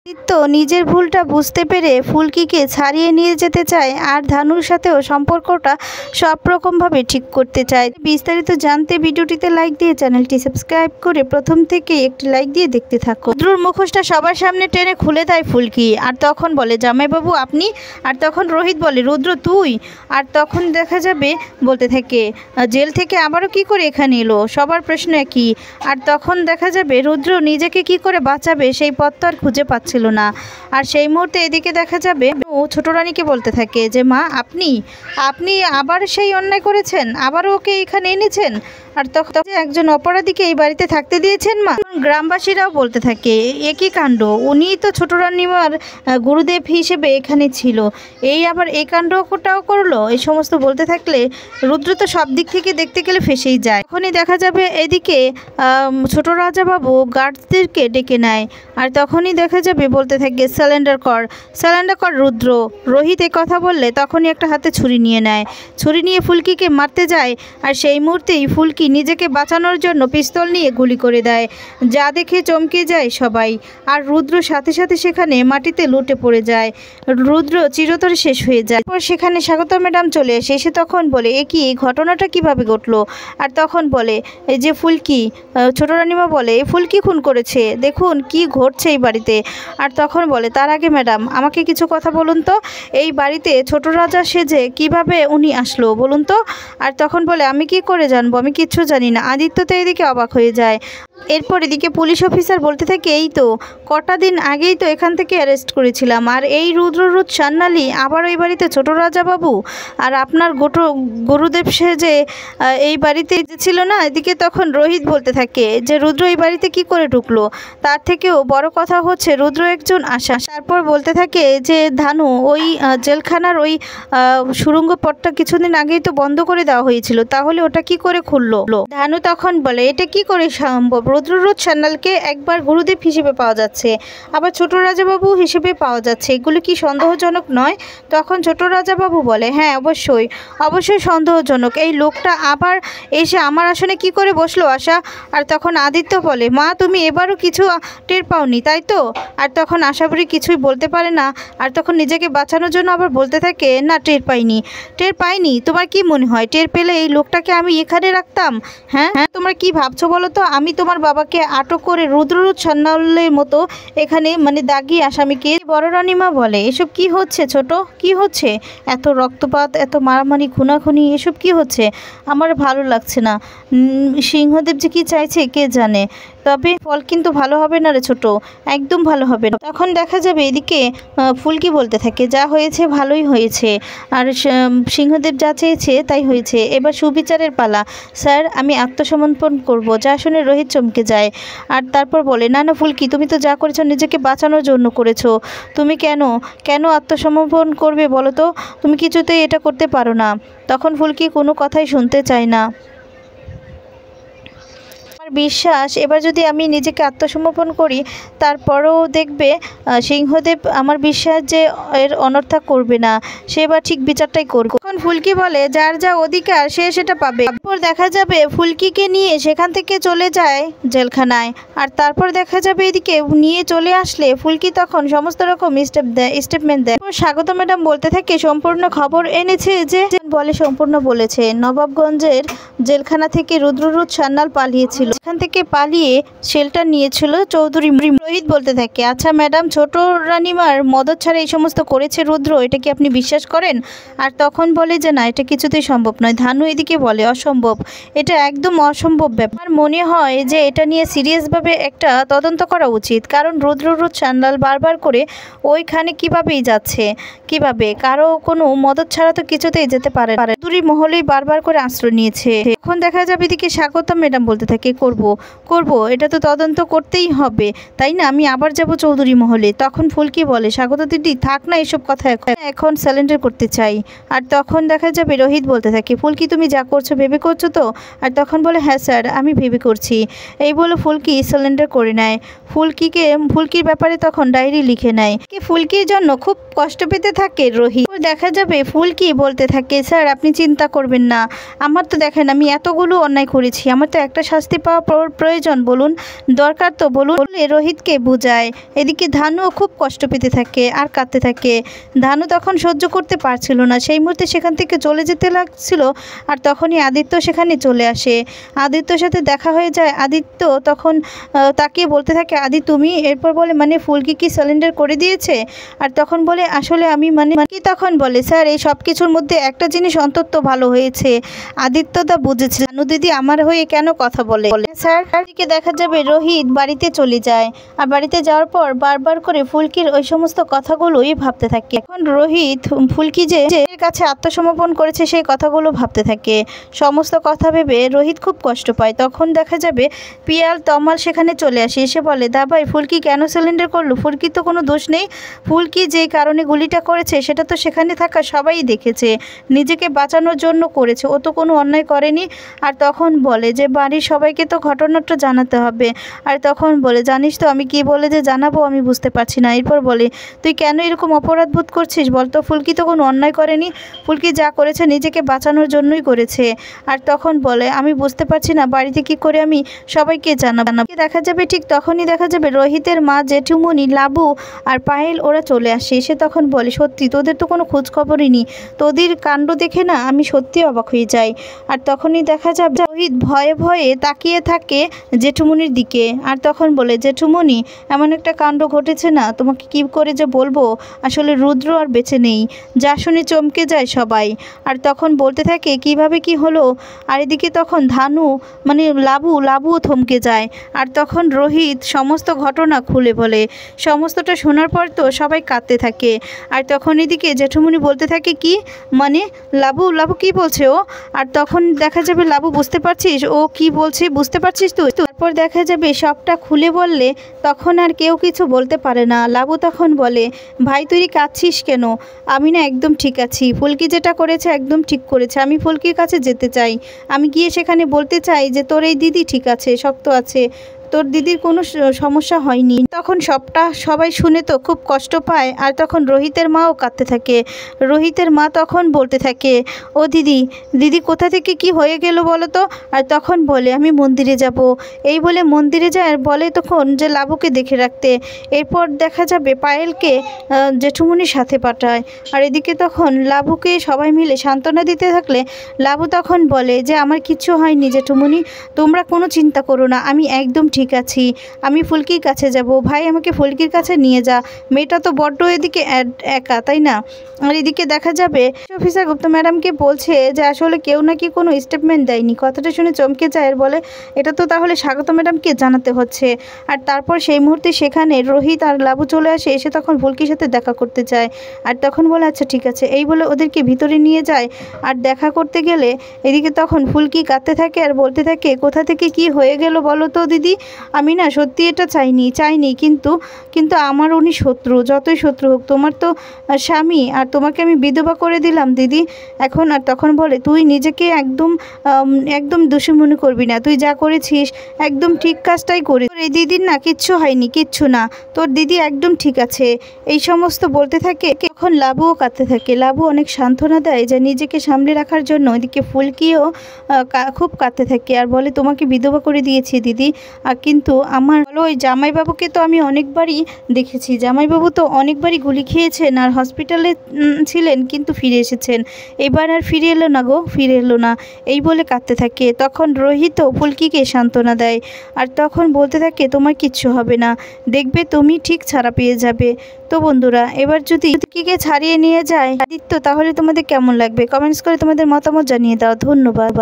আদিত্য নিজের ভুলটা বুঝতে পেরে ফুলকিকে ছাড়িয়ে নিয়ে যেতে চায় আর ধানুর সাথেও সম্পর্কটা সব রকমভাবে ঠিক করতে চায়। বিস্তারিত জানতে ভিডিওটিতে লাইক দিয়ে চ্যানেলটি সাবস্ক্রাইব করে প্রথম থেকে একটি লাইক দিয়ে দেখতে থাকো। রুদ্রর মুখোশটা সবার সামনে টেনে খুলে দেয় ফুলকি, আর তখন বলে জামাইবাবু আপনি, আর তখন রোহিত বলে রুদ্র তুই, আর তখন দেখা যাবে বলতে থাকে জেল থেকে আবারও কি করে এখানে এলো, সবার প্রশ্ন একই। আর তখন দেখা যাবে রুদ্র নিজেকে কি করে বাঁচাবে সেই পথ তো আর খুঁজে পাচ্ছিল না। আর সেই মুহূর্তে এদিকে দেখা যাবে ছোট রানীকে বলতে থাকে যে মা আপনি আপনি আবার সেই অন্যায় করেছেন, আবারও ওকে এখানে এনেছেন, আর তখন একজন অপরাধীকে এই বাড়িতে থাকতে দিয়েছেন মা। গ্রামবাসীরাও বলতে থাকে একই কাণ্ড, উনিই তো ছোট রানীমার গুরুদেব হিসেবে এখানে ছিল, এই আবার এই কাণ্ডটাও করলো। এই সমস্ত বলতে থাকলে রুদ্র তো সব দিক থেকে দেখতে গেলে ফেসেই যায়। তখনই দেখা যাবে এদিকে ছোট রাজাবাবু গার্ডদেরকে ডেকে নেয়, আর তখনই দেখা যাবে বলতে থাকে সারেন্ডার কর রুদ্র। রোহিত কথা বললে তখনই একটা হাতে ছুরি নিয়ে নেয়, ছুরি নিয়ে ফুলকিকে মারতে যায়, আর সেই মুহূর্তেই ফুলকি নিজেকে বাঁচানোর জন্য পিস্তল নিয়ে গুলি করে দেয়, যা দেখে চমকে যায় সবাই। আর রুদ্র সাথে সাথে সেখানে মাটিতে লুটে পড়ে যায়, রুদ্র চিরতরে শেষ হয়ে যায়। তারপর সেখানে স্বাগতা ম্যাডাম চলে আসে, সে তখন বলে এই ঘটনাটা কিভাবে ঘটলো। আর তখন বলে এই যে ফুলকি, ছোট রানীমা বলে ফুলকি খুন করেছে, দেখুন কি ঘটছে এই বাড়িতে। আর তখন বলে তার আগে ম্যাডাম আমাকে কিছু কথা বলুন তো, এই বাড়িতে ছোট রাজা সেজে কিভাবে উনি আসলো বলুন তো। আর তখন বলে আমি কি করে জানবো, আমি কিচ্ছু জানি না। আদিত্য তো এদিকে অবাক হয়ে যায়। এরপর এদিকে পুলিশ অফিসার বলতে থাকে এই তো কটা দিন আগেই তো এখান থেকে অ্যারেস্ট করেছিলাম, আর এই রুদ্র সান্যালী আবার ওই বাড়িতে ছোট রাজাবাবু আর আপনার গুরুদেব সেজে এই বাড়িতে ছিল না। এদিকে তখন রোহিত বলতে থাকে যে রুদ্র এই বাড়িতে কি করে ঢুকলো, তার থেকেও বড় কথা হচ্ছে রুদ্র একজন আশা। তারপর বলতে থাকে যে ধানু ওই জেলখানার ওই সুড়ঙ্গ পথটা কিছুদিন আগেই তো বন্ধ করে দেওয়া হয়েছিল, তাহলে ওটা কি করে খুললো। ধানু তখন বলে এটা কি করে সম্ভব, রুদ্র সান্যালকে একবার গুরুদেব হিসেবে পাওয়া যাচ্ছে, আবার ছোট রাজাবাবু হিসেবে পাওয়া যাচ্ছে, এগুলো কি সন্দেহজনক নয়। তখন ছোট রাজাবাবু বলে হ্যাঁ অবশ্যই সন্দেহজনক, এই লোকটা আবার এসে আমার আসনে কি করে বসলো আশা। আর তখন আদিত্য বলে মা তুমি এবারও কিছু টের পাওনি তাই তো। আর তখন আশাবুড়ি কিছুই বলতে পারে না, আর তখন নিজেকে বাঁচানোর জন্য আবার বলতে থাকে না টের পাইনি, তোমার কি মনে হয় টের পেলে এই লোকটাকে আমি এখানে রাখতাম? হ্যাঁ তোমরা কি ভাবছো বলো তো, আমি তোমার বাবাকে আটক করে রুদ্র সান্যালের মতো এখানে দাগি আসামিকে। বড় রানীমা বলে এসব কি হচ্ছে ছোট, কি হচ্ছে, এত রক্তপাত, এত মারামারি, খুনাখুনি, এসব কি হচ্ছে, আমার ভালো লাগছে না। সিংহদেব যে কি চাইছে কে জানে, তবে ফল কিন্তু ভালো হবে না রে ছোট, একদম ভালো হবে না। তখন দেখা যাবে এদিকে ফুলকি বলতে থাকে যা হয়েছে ভালোই হয়েছে, আর সিংহদেব যা চেয়েছে তাই হয়েছে, এবার সুবিচারের পালা। স্যার আমি আত্মসমর্পণ করব। যা শুনে রোহিত চমকে যায়, আর তারপর বলে না ফুলকি তুমি তো যা করেছো নিজেকে বাঁচানোর জন্য করেছো, তুমি কেন আত্মসমর্পণ করবে বলো তো, তুমি কিছুতেই এটা করতে পারো না। তখন ফুলকি কোনো কথাই শুনতে চায় না। বিশ্বাস এবার যদি আমি নিজেকে আত্মসমর্পণ করি তারপরেও দেখবে সিংহদেব আমার বিশ্বাস যে এর অনর্থা করবে না, সে এবার ঠিক বিচারটাই করবে। তখন ফুলকি বলে যার যা অধিকার সে সেটা পাবে। তারপর দেখা যাবে ফুলকিকে নিয়ে সেখান থেকে চলে যায় জেলখানায়, আর তারপর দেখা যাবে এদিকে নিয়ে চলে আসলে ফুলকি তখন সমস্ত রকম স্টেটমেন্ট দেয়। স্বাগত ম্যাডাম বলতে থাকে সম্পূর্ণ খবর এনেছে যে বলে সম্পূর্ণ বলেছে নবাবগঞ্জের জেলখানা থেকে রুদ্র সান্যাল পালিয়েছিল, এখান থেকে পালিয়ে শেল্টার নিয়েছিল চৌধুরী। রোহিত বলতে থাকে আচ্ছা ম্যাডাম ছোট রানীমার মদত ছাড়া এই সমস্ত করেছে রুদ্র, এটা কি আপনি বিশ্বাস করেন? আর তখন বলে যে না এটা কিছুতেই সম্ভব নয়। ধানু এদিকে বলে অসম্ভব, এটা একদম অসম্ভব ব্যাপার, মনে হয় যে এটা নিয়ে সিরিয়াসভাবে একটা তদন্ত করা উচিত, কারণ রুদ্র সান্যাল বারবার করে ওইখানে কিভাবেই যাচ্ছে, কিভাবে কারো কোনো মদত ছাড়া তো কিছুতেই যেতে পারে, চৌধুরী মহলেই বারবার করে আশ্রয় নিয়েছে। এখন দেখা যাবে এদিকে স্বাগতা ম্যাডাম বলতে থাকে করব এটা তো তদন্ত করতেই হবে তাই না, আমি আবার যাব চৌধুরী মহলে। তখন ফুলকি বলে স্বাগতা দিদি থাক না এসব কথা, এখন সারেন্ডার করতে চাই। আর তখন দেখা যাবে রোহিত বলতে থাকে ফুলকি তুমি যা করছো ভেবে করছো তো? আর তখন বলে হ্যাঁ স্যার আমি ভেবে করছি। এই বলে ফুলকি সারেন্ডার করে নেয়। ফুলকির ব্যাপারে তখন ডায়েরি লিখে নেয়। ফুলকির জন্য খুব কষ্ট পেতে থাকে রোহিত। দেখা যাবে ফুলকি বলতে থাকে, স্যার আপনি চিন্তা করবেন না, আমার তো দেখেন আমি এতগুলো অন্যায় করেছি, আমার তো একটা শাস্তি পাওয়া প্রয়োজন, বলুন দরকার তো বলুন, বলে রোহিতকে বোঝায়। এদিকে ধানুও খুব কষ্ট পেতে থাকে আর কাঁদতে থাকে। ধানু তখন সহ্য করতে পারছিল না, সেই মুহূর্তে সেখান থেকে চলে যেতে লাগছিল। আর তখনই আদিত্য সেখানে চলে আসে। আদিত্যর সাথে দেখা হয়ে যায়। আদিত্য তখন তাকিয়ে বলতে থাকে, আদি তুমি? এরপর বলে, মানে ফুলকি কি সিলিন্ডার করে দিয়েছে? আর তখন বলে, আসলে আমি মানে কি? তখন বলে, স্যার এই সব কিছুর মধ্যে একটা জিনিস অন্তত ভালো হয়েছে, আদিত্য দা বুঝেছে ধানু দিদি আমার হয়ে কেন কথা বলে। স্যার এদিকে দেখা যাবে রোহিত বাড়িতে চলে যায়। আর বাড়িতে যাওয়ার পর বারবার করে ফুলকির ওই সমস্ত কথাগুলোই ভাবতে থাকে। এখন রোহিত ফুলকি যে এর কাছে আত্মসমর্পণ করেছে সেই কথাগুলো ভাবতে থাকে। সমস্ত কথা ভেবে রোহিত খুব কষ্ট পায়। তখন দেখা যাবে পিয়াল তমাল সেখানে চলে আসে। এসে বলে, দা ভাই ফুলকি কেন সিলিন্ডার করলো? ফুলকির তো কোনো দোষ নেই, ফুলকি যেই কারণে গুলিটা করেছে সেটা তো সেখানে থাকা সবাই দেখেছে, নিজেকে বাঁচানোর জন্য করেছে, ও তো কোনো অন্যায় করেনি। আর তখন বলে যে বাড়ির সবাইকে তো ঘটনাটা জানাতে হবে। আর তখন বলে, জানিস তো আমি কি বলে যে জানাবো আমি বুঝতে পারছি না। এরপর বলে, তুই কেন এরকম অপরাধ বোধ করছিস বলতো? ফুলকি তো কোনো অন্যায় করেনি, ফুলকি যা করেছে নিজেকে বাঁচানোর জন্যই করেছে। আর তখন বলে, আমি বুঝতে পারছি না বাড়িতে কি করে আমি সবাইকে জানাবো। দেখা যাবে ঠিক তখনই দেখা যাবে রোহিতের মা, জেঠুমনি, লাবু আর পায়েল ওরা চলে আসে। এসে তখন বলে, সত্যি তোদের তো কোনো খোঁজ খবরই নেই, তোদের কাণ্ড দেখে না আমি সত্যি অবাক হয়ে যাই। আর তখনই দেখা যাবে রোহিত ভয়ে ভয়ে তাকিয়ে থাকে জেঠুমনির দিকে। আর তখন বলে, জেঠুমনি এমন একটা কাণ্ড ঘটেছে না, তোমাকে কি করে যে বলবো, আসলে রুদ্র আর বেঁচে নেই। যা শুনে চমকে যায় সবাই। আর তখন বলতে থাকে, কিভাবে কি হলো? আর এদিকে তখন ধানু মানে লাবুও থমকে যায়। আর তখন রোহিত সমস্ত ঘটনা খুলে বলে। সমস্তটা শোনার পর তো সবাই কাঁদতে থাকে। আর তখন এদিকে জেঠুমনি বলতে থাকে, কি মানে লাবু কি বলছে ও? আর তখন দেখা যাবে, লাবু বুঝতে পারছিস ও কি বলছে? বুঝতে পারছিস তুই? তারপর দেখা যাবে সবটা খুলে বললে তখন আর কেউ কিছু বলতে পারে না। লাবু তখন বলে, ভাই তুই কাঁদছিস কেন? আমি না একদম ঠিক আছি, ফুলকি যেটা করেছে একদম ঠিক করেছে, আমি ফুলকির কাছে যেতে চাই, আমি গিয়ে সেখানে বলতে চাই যে তোর এই দিদি ঠিক আছে, শক্ত আছে, তোর দিদির কোনো সমস্যা হয়নি। তখন সবাই শুনে তো খুব কষ্ট পায়। আর তখন রোহিতের মাও কাঁদতে থাকে। রোহিতের মা তখন বলতে থাকে, ও দিদি কোথা থেকে কি হয়ে গেল বলো তো? আর তখন বলে, আমি মন্দিরে যাব। এই বলে মন্দিরে যায়। আর বলে তখন যে লাবুকে দেখে রাখতে। এরপর দেখা যাবে পায়েলকে জেঠুমনির সাথে পাঠায়। আর এদিকে তখন লাবুকে সবাই মিলে সান্ত্বনা দিতে থাকলে লাবু তখন বলে যে, আমার কিচ্ছু হয়নি জেঠুমনি, তোমরা কোনো চিন্তা করো না, আমি একদম ঠিক আছি, আমি ফুলকির কাছে যাব, ভাই আমাকে ফুলকির কাছে নিয়ে যা, মেয়েটা তো বড্ড এদিকে একা, তাই না? আর এদিকে দেখা যাবে অফিসার গুপ্তা ম্যাডামকে বলছে যে আসলে কেউ নাকি কোনো স্টেটমেন্ট দেয়নি। কথাটা শুনে চমকে যায় আর বলে, এটা তো তাহলে স্বাগত ম্যাডামকে জানাতে হচ্ছে। আর তারপর সেই মুহূর্তে সেখানে রোহিত আর লাবু চলে আসে। এসে তখন ফুলকির সাথে দেখা করতে চায়। আর তখন বলে, আচ্ছা ঠিক আছে, এই বলে ওদেরকে ভিতরে নিয়ে যায়। আর দেখা করতে গেলে এদিকে তখন ফুলকি কাঁদতে থাকে আর বলতে থাকে, কোথা থেকে কি হয়ে গেল বলো তো দিদি, আমি না সত্যি এটা চাইনি কিন্তু আমার উনি শত্রু, যতই শত্রু হোক, তোমার তো স্বামী, আর তোমাকে আমি বিধবা করে দিলাম দিদি এখন। আর তখন বলে, তুই নিজেকে একদম দোষী মনে করবি না, তুই যা করেছিস একদম ঠিক কাজটাই করি, তোর এই দিদির না কিচ্ছু হয়নি, কিচ্ছু না, তোর দিদি একদম ঠিক আছে। এই সমস্ত বলতে থাকে। তখন লাবুও কাঁদতে থাকে। লাবু অনেক সান্ত্বনা দেয় যে নিজেকে সামলে রাখার জন্য। এদিকে ফুলকিও খুব কাঁদতে থাকে আর বলে, তোমাকে বিধবা করে দিয়েছি দিদি, কিন্তু আমার ওই জামাইবাবুকে তো আমি অনেকবারই দেখেছি, জামাইবাবু তো অনেকবারই গুলি খেয়েছেন আর হসপিটালে ছিলেন, কিন্তু ফিরে এসেছেন, এবার আর ফিরে এলো না, এই বলে কাঁদতে থাকে। তখন রোহিতও ফুলকিকে সান্ত্বনা দেয় আর তখন বলতে থাকে, তোমার কিচ্ছু হবে না, দেখবে তুমি ঠিক ছাড়া পেয়ে যাবে। তো বন্ধুরা, এবার যদি ফুলকিকে ছাড়িয়ে নিয়ে যায় আদিত্য, তাহলে তোমাদের কেমন লাগবে? কমেন্টস করে তোমাদের মতামত জানিয়ে দাও। ধন্যবাদ।